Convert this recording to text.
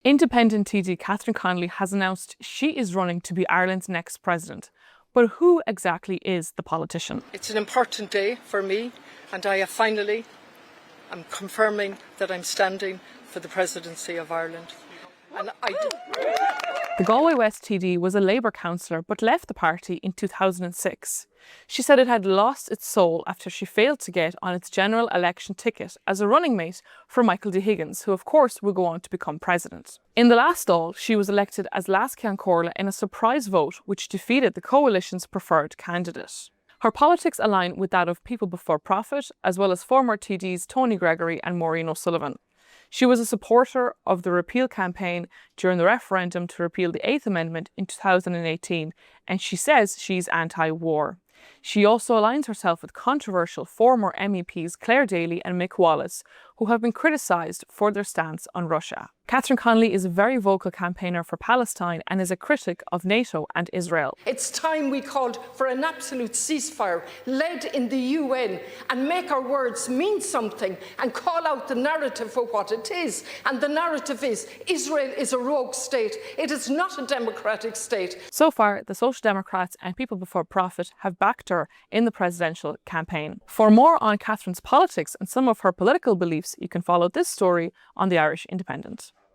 Independent TD Catherine Connolly has announced she is running to be Ireland's next president. But who exactly is the politician? It's an important day for me, and I am confirming that I'm standing for the presidency of Ireland. The Galway West TD was a Labour councillor but left the party in 2006. She said it had lost its soul after she failed to get on its general election ticket as a running mate for Michael D. Higgins, who of course will go on to become president. In the last Dáil, she was elected as Last Ceann Comhairle in a surprise vote which defeated the coalition's preferred candidate. Her politics align with that of People Before Profit, as well as former TDs Tony Gregory and Maureen O'Sullivan. She was a supporter of the repeal campaign during the referendum to repeal the 8th Amendment in 2018, and she says she's anti-war. She also aligns herself with controversial former MEPs Claire Daly and Mick Wallace, who have been criticised for their stance on Russia. Catherine Connolly is a very vocal campaigner for Palestine and is a critic of NATO and Israel. It's time we called for an absolute ceasefire led in the UN and make our words mean something and call out the narrative for what it is. And the narrative is Israel is a rogue state. It is not a democratic state. So far, the Social Democrats and People Before Profit have backed her in the presidential campaign. For more on Catherine's politics and some of her political beliefs, you can follow this story on the Irish Independent.